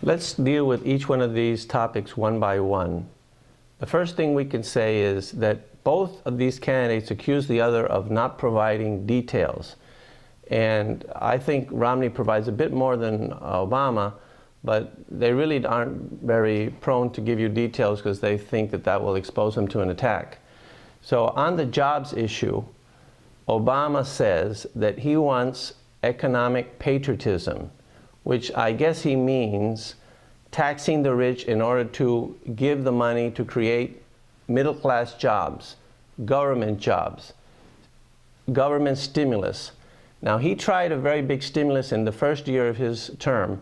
Let's deal with each one of these topics one by one. The first thing we can say is that both of these candidates accuse the other of not providing details. And I think Romney provides a bit more than Obama, but they really aren't very prone to give you details because they think that that will expose them to an attack. So on the jobs issue, Obama says that he wants economic patriotism, which I guess he means taxing the rich in order to give the money to create middle-class jobs, government stimulus. Now, he tried a very big stimulus in the first year of his term,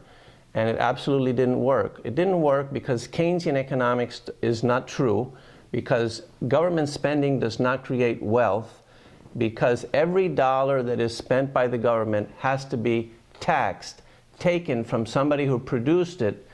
and it absolutely didn't work. It didn't work because Keynesian economics is not true, because government spending does not create wealth, because every dollar that is spent by the government has to be taxed, taken from somebody who produced it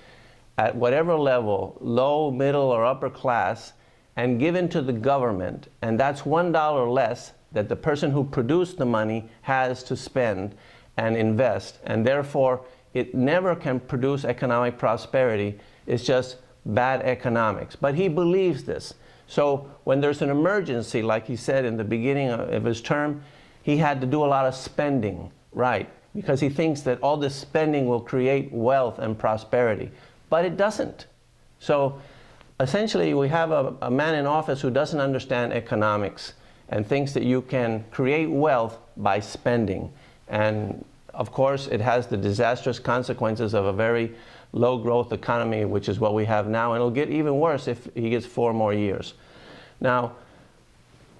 at whatever level, low, middle, or upper class, and given to the government. And that's $1 less that the person who produced the money has to spend and invest. And therefore, it never can produce economic prosperity. It's just bad economics. But he believes this. So when there's an emergency, like he said in the beginning of his term, he had to do a lot of spending, right? Because he thinks that all this spending will create wealth and prosperity. But it doesn't. So essentially, we have a man in office who doesn't understand economics and thinks that you can create wealth by spending. And of course, it has the disastrous consequences of a very low growth economy, which is what we have now, and it'll get even worse if he gets 4 more years. Now,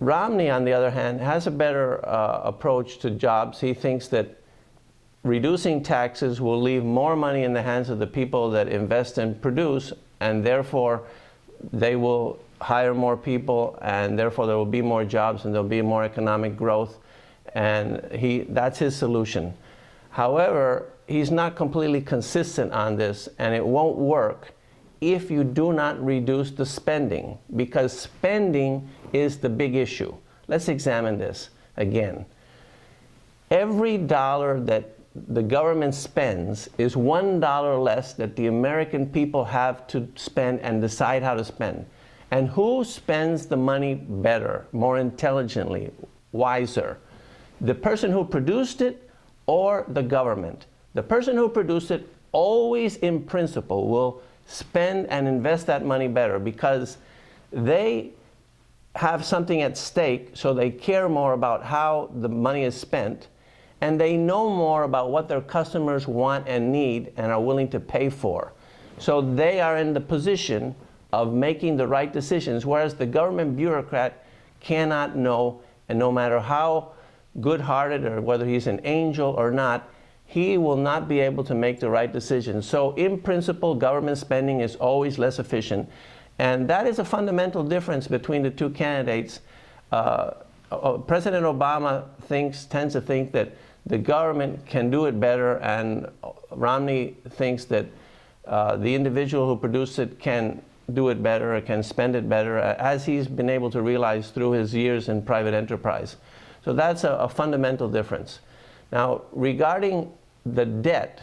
Romney, on the other hand, has a better approach to jobs. He thinks that reducing taxes will leave more money in the hands of the people that invest and produce, and therefore they will hire more people, and therefore there will be more jobs and there'll be more economic growth, and that's his solution. However, he's not completely consistent on this, and it won't work if you do not reduce the spending, because spending is the big issue. Let's examine this again. Every dollar that the government spends is $1 less that the American people have to spend and decide how to spend. And who spends the money better, more intelligently, wiser? The person who produced it or the government? The person who produced it always, in principle, will spend and invest that money better because they have something at stake, so they care more about how the money is spent, and they know more about what their customers want and need and are willing to pay for. So they are in the position of making the right decisions, whereas the government bureaucrat cannot know, and no matter how good-hearted or whether he's an angel or not, he will not be able to make the right decisions. So in principle, government spending is always less efficient. And that is a fundamental difference between the two candidates. President Obama tends to think that the government can do it better, and Romney thinks that the individual who produced it can do it better or can spend it better, as he's been able to realize through his years in private enterprise. So that's a fundamental difference. Now, regarding the debt,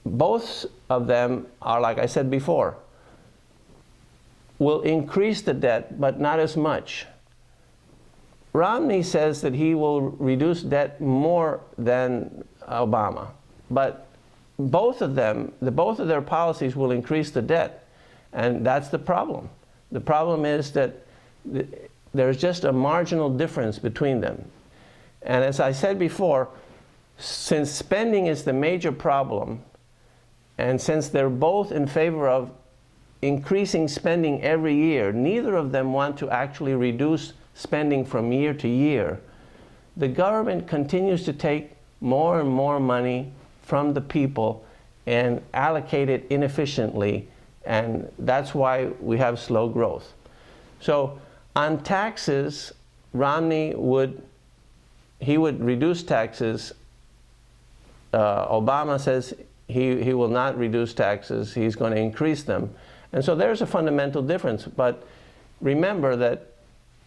both of them are, like I said before, will increase the debt, but not as much. Romney says that he will reduce debt more than Obama, but both of their policies will increase the debt, and that's the problem. The problem is that there's just a marginal difference between them. And as I said before, since spending is the major problem, and since they're both in favor of increasing spending every year, neither of them want to actually reduce spending from year to year. The government continues to take more and more money from the people and allocate it inefficiently, and that's why we have slow growth. So on taxes, Romney would reduce taxes. Obama says he will not reduce taxes, he's going to increase them. And so there's a fundamental difference. But remember that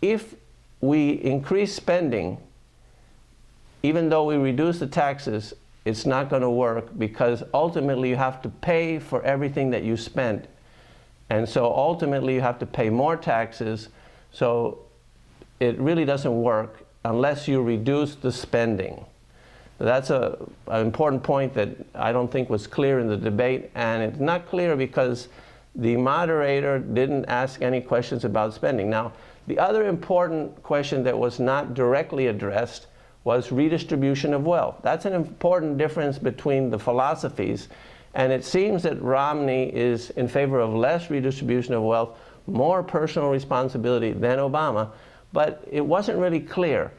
if we increase spending, even though we reduce the taxes, it's not going to work, because ultimately you have to pay for everything that you spent. And so ultimately you have to pay more taxes. So it really doesn't work unless you reduce the spending. That's an important point that I don't think was clear in the debate, and it's not clear because the moderator didn't ask any questions about spending. Now, the other important question that was not directly addressed was redistribution of wealth. That's an important difference between the philosophies, and it seems that Romney is in favor of less redistribution of wealth, more personal responsibility than Obama, but it wasn't really clear.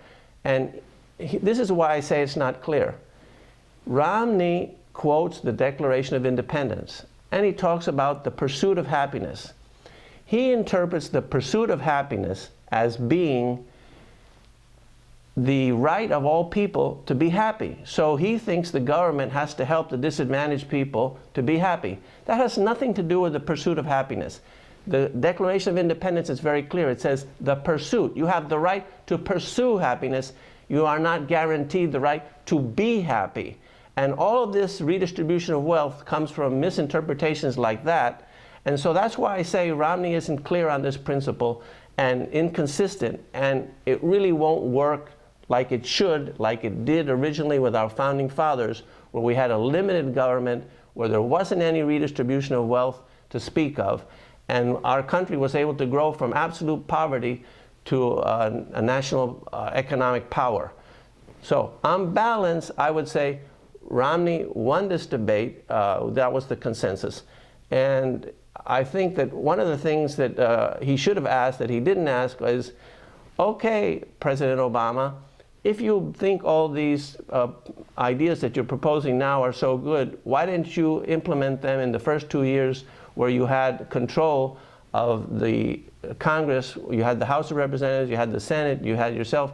And this is why I say it's not clear. Romney quotes the Declaration of Independence, and he talks about the pursuit of happiness. He interprets the pursuit of happiness as being the right of all people to be happy. So he thinks the government has to help the disadvantaged people to be happy. That has nothing to do with the pursuit of happiness. The Declaration of Independence is very clear. It says the pursuit. You have the right to pursue happiness. You are not guaranteed the right to be happy. And all of this redistribution of wealth comes from misinterpretations like that. And so that's why I say Romney isn't clear on this principle and inconsistent, and it really won't work like it should, like it did originally with our founding fathers, where we had a limited government, where there wasn't any redistribution of wealth to speak of, and our country was able to grow from absolute poverty to a national economic power. So on balance, I would say Romney won this debate. That was the consensus. And I think that one of the things that he should have asked that he didn't ask is, okay, President Obama, if you think all these ideas that you're proposing now are so good, why didn't you implement them in the first 2 years where you had control of the Congress, you had the House of Representatives, you had the Senate, you had yourself?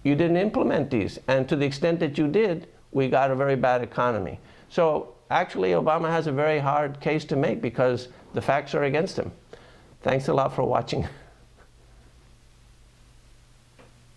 You didn't implement these, and to the extent that you did, we got a very bad economy. So actually, Obama has a very hard case to make because the facts are against him. Thanks a lot for watching.